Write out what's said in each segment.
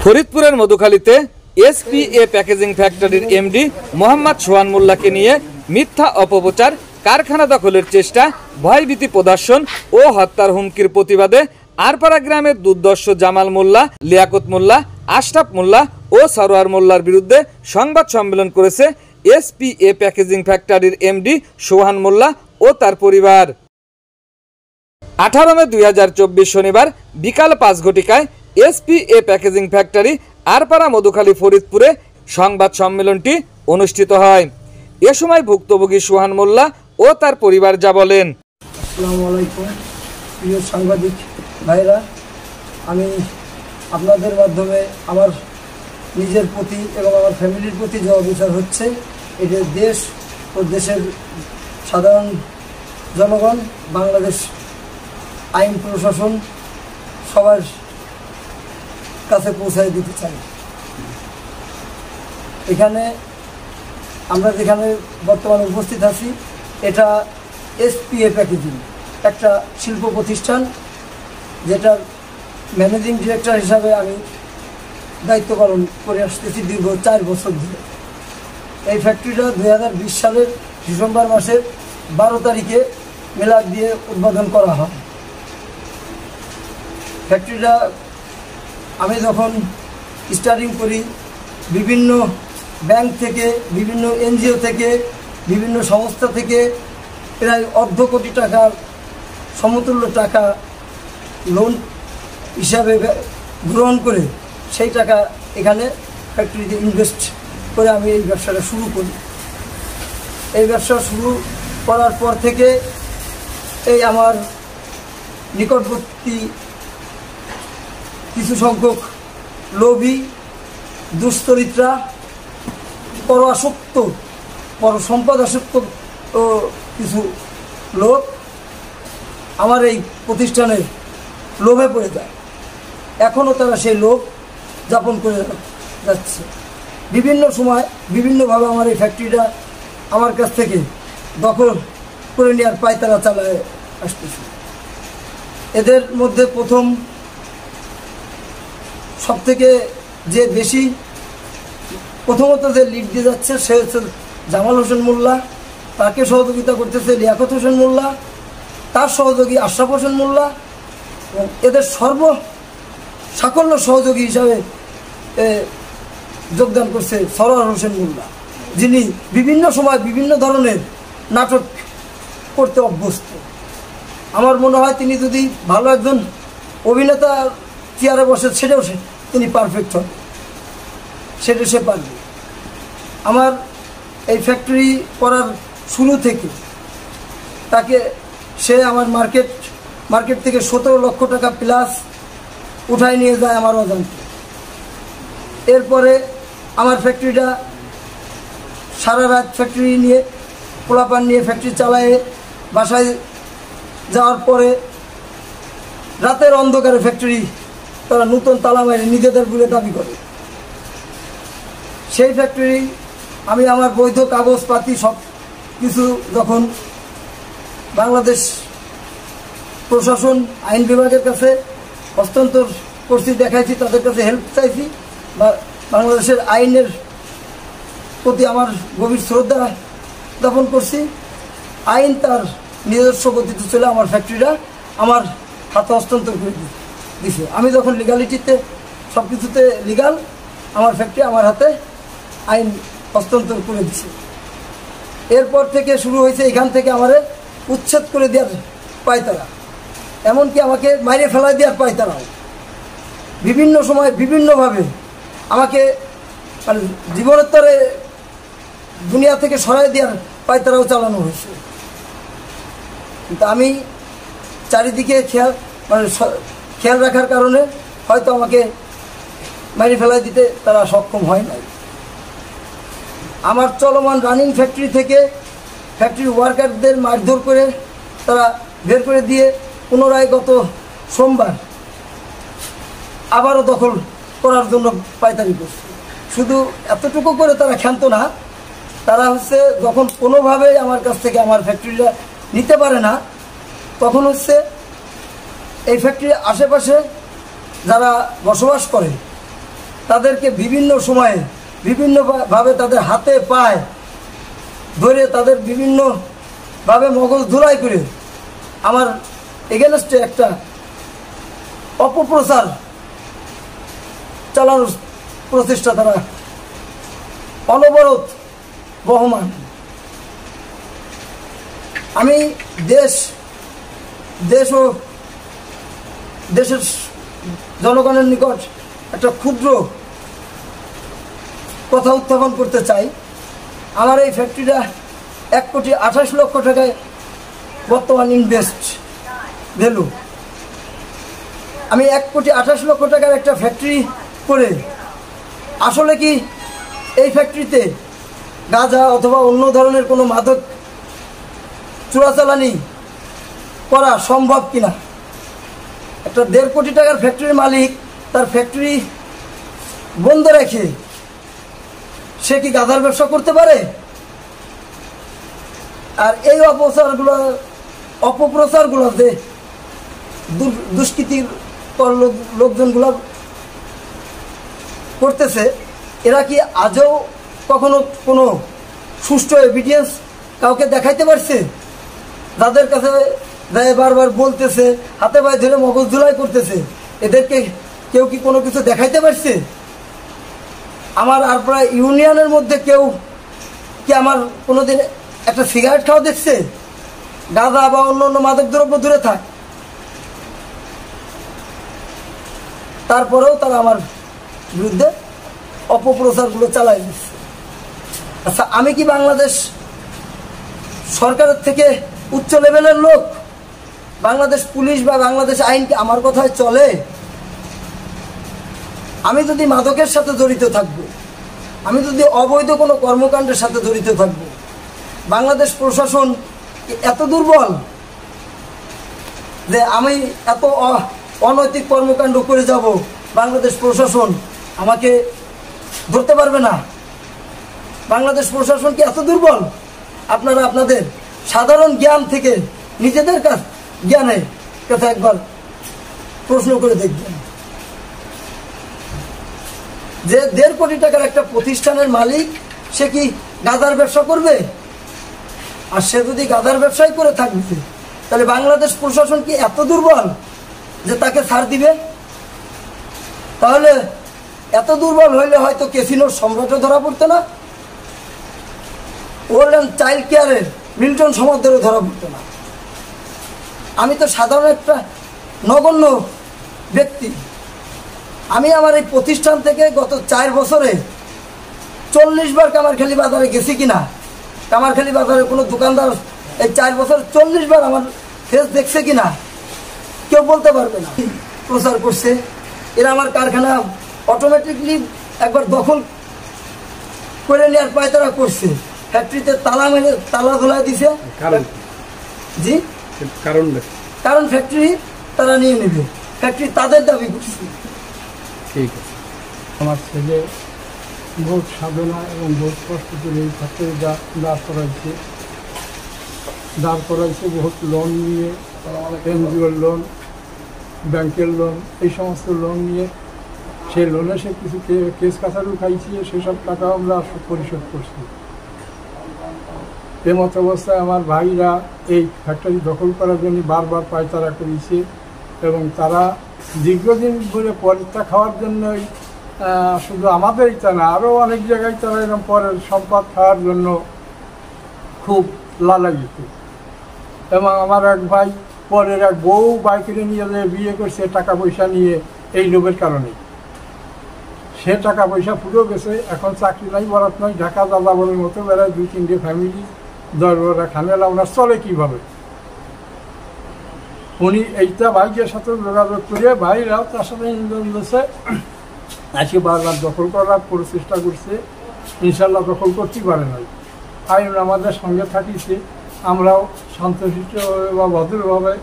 ফরিদপুরের মধুখালীতে SPA packaging ফ্যাক্টরির MD Mohammad সোহান মোল্লাকে নিয়ে মিথ্যা অপপ্রচার, কারখানা দখলের চেষ্টা, ভয়ভীতি প্রদর্শন ও হত্যার হুমকির প্রতিবাদে আরপাড়া গ্রামের দুর্দর্শ জামাল মোল্লা, লিয়াকত মোল্লা, আশরাফ মোল্লা ও সরোয়ার মোল্লার বিরুদ্ধে সংবাদ সম্মেলন করেছে এসপিএ প্যাকেজিং ফ্যাক্টরির এমডি সোহান মোল্লা ও তার পরিবার। 18 মে 2024 শনিবার বিকাল 5 ঘটিকায় SPA packaging factory Arpara Madhukhali ফরিদপুরে সংবাদ সম্মেলনটি অনুষ্ঠিত হয়। এ সময় ভুক্তভোগী সোহান মোল্লা ও তার পরিবার যা বলেন। আসসালামু আলাইকুম প্রিয় সাংবাদিক ভাইরা, আমি আপনাদের মাধ্যমে আমার নিজের প্রতি এবং আমার ফ্যামিলির প্রতি যে অবিচার হচ্ছে, এটা দেশ ও দেশের সাধারণ জনগণ, বাংলাদেশ আইন প্রশাসন সবার কাছে পৌঁছায় দিতে চাই। এখানে আমরা যেখানে বর্তমানে উপস্থিত আছি, এটা এসপিএ প্যাকেজিং, একটা শিল্প প্রতিষ্ঠান যেটার ম্যানেজিং ডিরেক্টর হিসাবে আমি দায়িত্ব পালন করে আসতেছি দীর্ঘ 4 বছর ধরে। এই ফ্যাক্টরিটা 2020 সালের ডিসেম্বর মাসের 12 তারিখে মেলাদ দিয়ে উদ্বোধন করা হয়। ফ্যাক্টরিটা আমি যখন স্টার্টিং করি, বিভিন্ন ব্যাংক থেকে, বিভিন্ন এনজিও থেকে, বিভিন্ন সংস্থা থেকে প্রায় অর্ধ কোটি টাকার সমতুল্য টাকা লোন হিসাবে গ্রহণ করে সেই টাকা এখানে ফ্যাক্টরিতে ইনভেস্ট করে আমি এই ব্যবসাটা শুরু করি। এই ব্যবসা শুরু করার পর থেকে এই আমার নিকটবর্তী কিছু সংখ্যক লোভী, দুশ্চরিত্রা, সম্পদ আসক্ত কিছু লোক আমার এই প্রতিষ্ঠানের লোভে পড়ে যায়। এখনও তারা সেই লোভ যাপন করে যাচ্ছে। বিভিন্ন সময় বিভিন্নভাবে আমার এই ফ্যাক্টরিটা আমার কাছ থেকে দখল করে নেওয়ার পায়তারা চালায় আসতেছে। এদের মধ্যে সবথেকে যে বেশি প্রথমত যে লিড দিয়ে যাচ্ছে সে হচ্ছে জামাল হোসেন মোল্লা, তাকে সহযোগিতা করতেছে লিয়াকত হোসেন মোল্লা, তার সহযোগী আশরাফ হোসেন মোল্লা, এবং এদের সাকল্য সহযোগী হিসাবে যোগদান করছে সরোয়ার হোসেন মোল্লা, যিনি বিভিন্ন সময় বিভিন্ন ধরনের নাটক করতে অভ্যস্ত। আমার মনে হয় তিনি যদি ভালো একজন অভিনেতা চেয়ারে বসে, সেটাও তিনি পারফেক্ট হন, সেটা সে পারবে। আমার এই ফ্যাক্টরি করার শুরু থেকে সে আমার মার্কেট থেকে 17 লক্ষ টাকা প্লাস উঠায় নিয়ে যায় আমার অজান্তে। এরপরে আমার ফ্যাক্টরিটা সারা রাত ফ্যাক্টরি নিয়ে পোলাপান নিয়ে ফ্যাক্টরি চালায়ে বাসায় যাওয়ার পরে রাতের অন্ধকারে ফ্যাক্টরি তারা নতুন তালা মারে নিজেদের বলে দাবি করে। সেই ফ্যাক্টরি আমি আমার বৈধ কাগজপাতি সব কিছু যখন বাংলাদেশ প্রশাসন আইন বিভাগের কাছে হস্তান্তর করছি, দেখাইছি, তাদের কাছে হেল্প চাইছি, বা বাংলাদেশের আইনের প্রতি আমার গভীর শ্রদ্ধা জ্ঞাপন করছি। আইন তার নিজস্ব গতিতে চলে আমার ফ্যাক্টরিটা আমার হাতে হস্তান্তর করে দিছে। আমি যখন লিগালিটিতে সব কিছুতে লিগাল, আমার ফ্যাক্টরি আমার হাতে আইন হস্তান্তর করে দিছে। এরপর থেকে শুরু হয়েছে এখান থেকে আমারে উচ্ছেদ করে দেওয়ার পায়তারা, এমনকি আমাকে মাইরে ফেলাই দেওয়ার পায়তারাও। বিভিন্ন সময় বিভিন্নভাবে আমাকে মানে জীবনোত্তরে দুনিয়া থেকে সরাই দেওয়ার পায়তারাও চালানো হয়েছে। কিন্তু আমি চারিদিকে খেয়াল রাখার কারণে হয়তো আমাকে মাইরে ফেলাই দিতে তারা সক্ষম হয় নাই। আমার চলমান রানিং ফ্যাক্টরি থেকে ফ্যাক্টরি ওয়ার্কারদের মারধর করে তারা বের করে দিয়ে পুনরায় গত সোমবার আবারও দখল করার জন্য পায়তারি করছে। শুধু এতটুকু করে তারা ক্ষান্ত না, তারা যখন কোনোভাবে আমার কাছ থেকে আমার ফ্যাক্টরিটা নিতে পারে না, তখন এই ফ্যাক্টরির আশেপাশে যারা বসবাস করে তাদেরকে বিভিন্ন সময়ে বিভিন্নভাবে তাদের হাতে পায়ে ধরে তাদের বিভিন্নভাবে মগজ ধুলাই করে আমার এগেনস্টে একটা অপপ্রচার চালানোর প্রচেষ্টা তারা অনবরত বহমান। আমি দেশ ও দেশের জনগণের নিকট একটা ক্ষুদ্র কথা উত্থাপন করতে চাই। আমার এই ফ্যাক্টরিটা 1,28,00,000 টাকায় বর্তমান ইনভেস্ট ভ্যালু। আমি 1,28,00,000 টাকার একটা ফ্যাক্টরি করে আসলে কি এই ফ্যাক্টরিতে গাঁজা অথবা অন্য ধরনের কোনো মাদক চোরাচালানি করা সম্ভব কিনা? একটা 1.5 কোটি টাকার ফ্যাক্টরির মালিক তার ফ্যাক্টরি বন্ধ রেখে সে কি গাঁজার ব্যবসা করতে পারে? আর এই অপপ্রচারগুলো যে দুষ্কৃতির লোকজনগুলো করতেছে, এরা কি আজও কখনো কোনো সুষ্ঠু এভিডেন্স কাউকে দেখাইতে পারছে? যাদের কাছে বারবার বলতেছে, হাতে পায়ে ধরে মগজ ধুলাই করতেছে, এদেরকে কেউ কি কোনো কিছু দেখাইতে পারছে? আমার আর প্রায় ইউনিয়নের মধ্যে কেউ কি আমার কোনোদিন একটা সিগারেট খাওয়া দেখছে? গাঁজা বা অন্য অন্য মাদক দ্রব্য দূরে থাক, তারপরেও তারা আমার বিরুদ্ধে অপপ্রচারগুলো চালাই দিচ্ছে। আচ্ছা, আমি কি বাংলাদেশ সরকারের থেকে উচ্চ লেভেলের লোক? বাংলাদেশ পুলিশ বা বাংলাদেশ আইন কি আমার কথায় চলে? আমি যদি মাদকের সাথে জড়িত থাকবো, আমি যদি অবৈধ কোনো কর্মকাণ্ডের সাথে জড়িত থাকবো, বাংলাদেশ প্রশাসন এত দুর্বল যে আমি এত অনৈতিক কর্মকাণ্ড করে যাব, বাংলাদেশ প্রশাসন আমাকে ধরতে পারবে না? বাংলাদেশ প্রশাসন কি এত দুর্বল? আপনারা আপনাদের সাধারণ জ্ঞান থেকে নিজেদের জ্ঞানের কথা একবার প্রশ্ন করে দেখবেন যে 1.5 কোটি টাকার একটা প্রতিষ্ঠানের মালিক সে কি গাঁজার ব্যবসা করবে? আর সে যদি গাঁজার ব্যবসায় করে থাকবে, তাহলে বাংলাদেশ প্রশাসন কি এত দুর্বল যে তাকে ছাড় দিবে? তাহলে এত দুর্বল হইলে হয়তো ক্যাসিনোর সম্রাটও ধরা পড়তো না, ওল্ড অ্যান্ড চাইল্ড কেয়ারের মিল্টন সমাদরও ধরা পড়তো না। আমি তো সাধারণ একটা নগণ্য ব্যক্তি। আমি আমার এই প্রতিষ্ঠান থেকে গত 4 বছরে 40 বার কামারখালী বাজারে গেছি কিনা, কামারখালী বাজারে কোনো দোকানদার এই 4 বছর 40 বার আমার ফেস দেখছে কিনা কেউ বলতে পারবে না। প্রচার করছে, এরা আমার কারখানা অটোমেটিকলি একবার দখল করে নেওয়ার পায়তারা করছে। ফ্যাক্টরিতে তালা মেরে তালা ধোলা দিছে। জি, কারণ ফ্যাক্টরি তারা নিয়ে নেবে, ফ্যাক্টরি তাদের দাবি করছে। ঠিক আছে, আমার ছেলে বহুত সাধনা এবং বহুত কষ্ট করে এই ফ্যাক্টরি দাঁড় করাইছে বহুত লোন নিয়ে, এনজিওর লোন, ব্যাংকের লোন, এই সমস্ত লোন নিয়ে। সেই লোনে সে কিছু কেস কাছারিও খাইছি, সেসব টাকাও আমরা পরিশোধ করছি। এমত অবস্থায় আমার ভাইরা এই ফ্যাক্টরি দখল করার জন্য বারবার পায়তারা করেছে এবং তারা দীর্ঘদিন ধরে পরীক্ষা খাওয়ার জন্যই, শুধু আমাদেরই তা না, আরও অনেক জায়গায় তারা এরকম পরের সম্পদ খাওয়ার জন্য খুব লালায়িত। এবং আমার এক ভাই পরের এক বউ বাইকে নিয়ে বিয়ে করছে টাকা পয়সা নিয়ে, এই লোভের কারণে। সে টাকা পয়সা পুরো গেছে, এখন চাকরি নাই, বরাত নয়, ঢাকা দাদাবরের মতো বেড়ায়, 2-3টে ফ্যামিলি, 10-12টা খানেলা, ওনার চলে কীভাবে? উনি এইটা ভাইয়ের সাথে যোগাযোগ করে ভাইরাও তার সাথে ইন্ধন দিয়েছে, আজকে বারবার দখল করার চেষ্টা করছে, ইনশাল্লাহ দখল করতেই পারে নাই। আইন আমাদের সঙ্গে থাকিছে, আমরাও শান্তশিষ্ট বা ভদ্রভাবে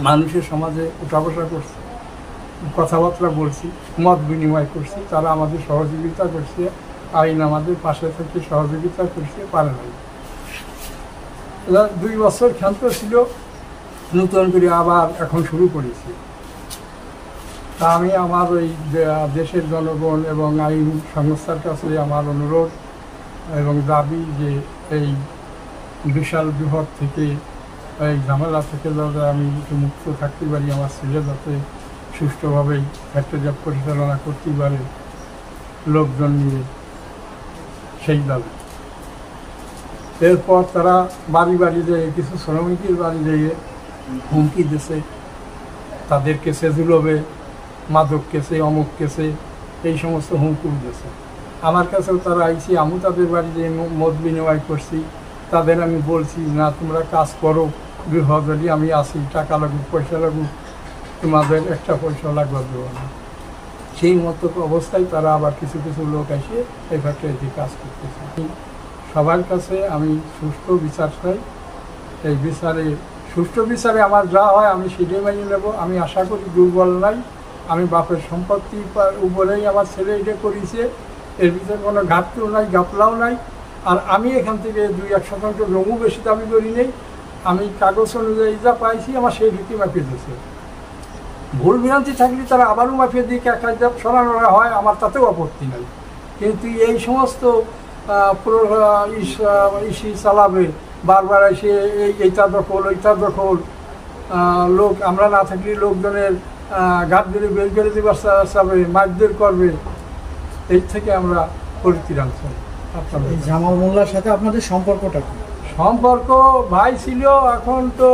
মানুষের সমাজে উঠা বসা করছি, কথাবার্তা বলছি, মত বিনিময় করছি, তারা আমাদের সহযোগিতা করছে, আইন আমাদের পাশে থেকে সহযোগিতা করতে পারে নাই। 2 বছর ক্ষান্ত ছিল, নতুন করে আবার এখন শুরু করেছি। তা আমি আমার ওই দেশের জনগণ এবং আইন সংস্থার কাছে আমার অনুরোধ এবং দাবি যে এই বিশাল বিপদ থেকে এই ঝামেলা থেকে যাতে আমি একটু মুক্ত থাকতে পারি, আমার ছেলে যাতে সুষ্ঠুভাবেই ফ্যাক্টরিটা পরিচালনা করতে পারে লোকজন নিয়ে, সেই দাবি। এরপর তারা বাড়ি বাড়ি যেয়ে কিছু শ্রমিকের বাড়ি যেয়ে হুমকি দিছে, তাদের কেসে জুলবে, মাদক কেসে, অমুক কেসে, এই সমস্ত হুমকি দিয়েছে। আমার কাছেও তারা আইসি, আমি তাদের বাড়ি যেয়ে মত বিনিময় করছি। তাদের আমি বলছি না, তোমরা কাজ করো, বিপদে আমি আসি, টাকা লাগুক, পয়সা লাগুক, তোমাদের একটা পয়সা লাগবে দেবো না। সেই মতো অবস্থায় তারা আবার কিছু কিছু লোক এসে এই ফ্যাক্টরিতে কাজ করতেছে। সবার কাছে আমি সুষ্ঠু বিচার চাই। এই বিচারে, সুষ্ঠু বিচারে আমার যা হয় আমি সেটাই মেনে নেব। আমি আশা করি দুর্বল নাই, আমি বাপের সম্পত্তির উপরেই আমার ছেলে এটা করেছে, এর ভিতরে কোনো ঘাটতিও নাই, গাপলাও নাই। আর আমি এখান থেকে 2-1% জমু বেশি দাবি করি নেই। আমি কাগজ অনুযায়ী যা পাইছি আমার সেই রীতি মাপিয়ে দিয়েছে। ভুল ভ্রান্তি থাকলে তারা আবারও মাফিয়ে দিয়ে কাজটা সরানো হয়, আমার তাতেও আপত্তি নাই। কিন্তু এই সমস্ত ইসি চালাবে, বারবার এসে এইটা দখল, ওইটা দখল, লোক আমরা না থাকলে লোকজনের ঘাট ধরে বের করে দেবার চাবে, মারধর করবে, এই থেকে আমরা পরিত্রাণ চাই। এই জামাল মোল্লার সাথে আপনাদের সম্পর্কটা কি? সম্পর্ক ভাই ছিল, এখন তো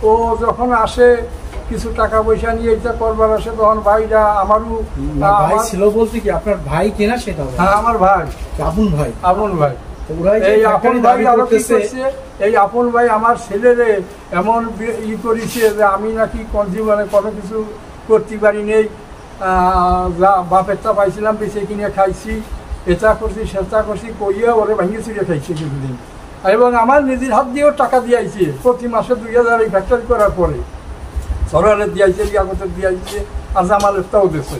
ও যখন আসে কিছু টাকা পয়সা নিয়ে এটা করবার আসে, তখন ভাইরা আমারও ভাই ছিল বলতে কি আপনার ভাই কিনা সেটা? হ্যাঁ, আমার ভাই, আপন ভাই। আপন ভাই। এই আপন ভাই আরো কি করছে, এই আপন ভাই আমার ছেলেরে এমন ই করেছে যে আমি নাকি কোন জীবনে কোনো কিছু করতে পারি নেই, যা বাপেরটা পাইছিলাম বেঁচে কিনে খাইছি, এটা করছি সেটা করছি, কইয়া ওরে ভেঙে চুরিয়ে খাইছে কিছুদিন। এবং আমার নিজের হাত দিয়েও টাকা দিয়েছে, প্রতি মাসে 2000 এই ফ্যাক্টরি করার পরে সরকারের দিয়েছে, লিয়াকতের দিয়েছে, আর জামালেরটাও দিয়েছে।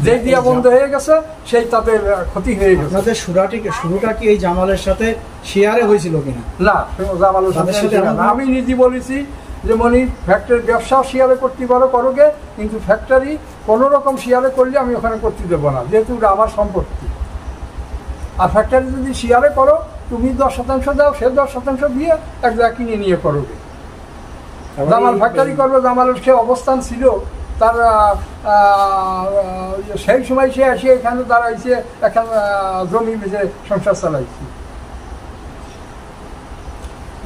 যে দিয়া বন্ধ হয়ে গেছে সেই তাদের ক্ষতি হয়ে গেছে। আপনাদের শুরুটা কি এই জামালের সাথে শেয়ারে হয়েছিল কিনা? না, জামালের সাথে আমি নিজে বলেছি যে মনি ফ্যাক্টরির ব্যবসাও শেয়ারে করতে পারো, করোগে, কিন্তু ফ্যাক্টরি কোনো রকম শেয়ারে করলে আমি ওখানে করতে দেবো না, যেহেতু ওটা আমার সম্পত্তি। আর ফ্যাক্টরি যদি শেয়ারে করো, তুমি 10% দাও, সে 10% দিয়ে এক জায়গা কিনে নিয়ে করোগে। জামাল ফ্যাক্টরি করবে, জামালের সে অবস্থান ছিল, তার সেই সময় সে এসে এখানে দাঁড়াইছে, এখন জমি বেঁচে সংসার চালাইছে।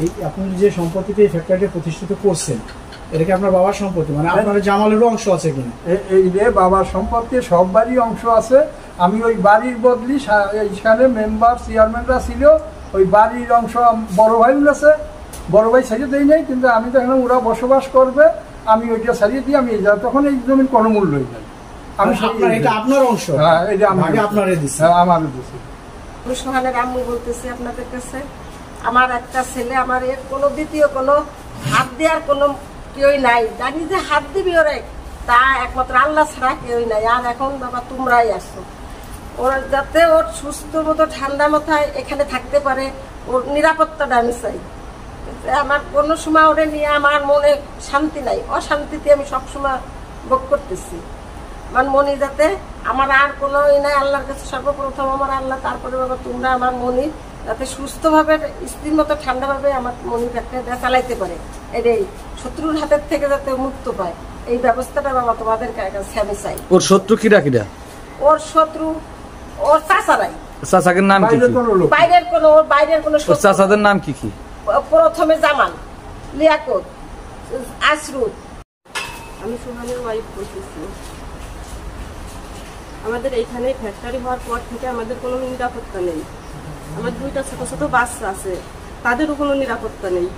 এই আপনি যে সম্পত্তিতে এই ফ্যাক্টরিটা প্রতিষ্ঠিত করছেন, এটা কি আপনার বাবার সম্পত্তি? মানে আপনার জামালেরও অংশ আছে কিনা? এই যে বাবার সম্পত্তি সব বাড়ির অংশ আছে। আমি ওই বাড়ির বদলি এইখানে মেম্বার চেয়ারম্যানরা ছিল, ওই বাড়ির অংশ বড় ভাই আছে, বড় ভাই ছাড়িয়ে দেয় নাই, কিন্তু আমি তো এখন ওরা বসবাস করবে, আমি ওইটা ছাড়িয়ে দিই, আমি এই যা তখন এই জমির কোনো মূল্যই নাই। আমি এটা আপনার অংশ? হ্যাঁ, এটা আপনারে দিচ্ছি। হ্যাঁ, আমারও দিচ্ছি। আমি সোহানের আম্মু বলতেছি আপনাদের কাছে, আমার একটা ছেলে, আমার এর কোনো দ্বিতীয় কোনো হাত দেওয়ার কোনো কেউই নাই। জানি যে হাত দিবি ওরে, তা একমাত্র আল্লাহ ছাড়া কেউই নাই। আর এখন বাবা তোমরাই আসো, ওরা যাতে ওর সুস্থ মতো ঠান্ডা মাথায় এখানে থাকতে পারে, ওর নিরাপত্তাটা আমি চাই। আমার কোনো সময় ওরে নিয়ে আমার মনে শান্তি নাই, অশান্তিতে আমি সবসময় ভোগ করতেছি। আমার মনে যাতে আমার আর কোনো ই নাই, আল্লাহর কাছে সর্বপ্রথম আমার আল্লাহ, তারপরে বাবা তোমরা আমার মনে যাতে সুস্থভাবে স্থির মতো ঠান্ডাভাবে আমার মনি ফ্যাক্টরিটা চালাইতে পারে, এটাই শত্রুর হাতের থেকে যাতে মুক্ত পায়, এই ব্যবস্থাটা বাবা তোমাদের কাছে আমি চাই। ওর শত্রু কিরা কিরা? ওর শত্রু ওর চাচারাই। চাচাদের নাম কি? বাইরের কোনো, ওর বাইরের কোনো শত্রু। চাচাদের নাম কি কি? প্রথমে জামাল, লিয়াকত, আশরুদ। আমি সোহানের ওয়াইফ বলতেছি। আমাদের এইখানে ফ্যাক্টরি হওয়ার পর থেকে আমাদের কোনো নিরাপত্তা নেই। আমার 2টা ছোট ছোট বাচ্চা আছে, তাদেরও কোনো নিরাপত্তা নেই।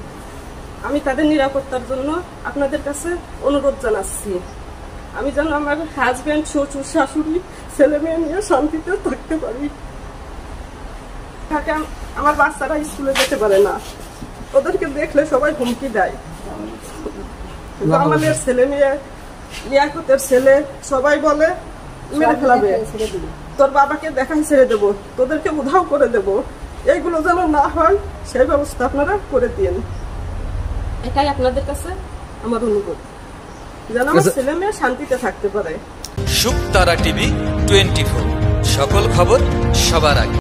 আমি তাদের নিরাপত্তার জন্য আপনাদের কাছে অনুরোধ জানাচ্ছি, আমি যেন আমার হাজব্যান্ড, শ্বশুর, শাশুড়ি, ছেলে মেয়ে নিয়ে শান্তিতে থাকতে পারি। আমার বাচ্চারা স্কুলে যেতে পারে না, ওদেরকে দেখলে সবাই হুমকি দেয়। আমাদের ছেলে মেয়ে, লিয়াকতের ছেলে, সবাই বলে মেরে ফেলাবে, তোর বাবাকে দেখাই ছেড়ে দেবো, তোদেরকে উধাও করে দেবো। এইগুলো যেন না হয় সেই ব্যবস্থা আপনারা করে দিন, এটাই আপনাদের কাছে আমার অনুরোধ, যেন আমার ছেলে মেয়ে শান্তিতে থাকতে পারে। শুকতারা টিভি 24, সকল খবর সবার আগে।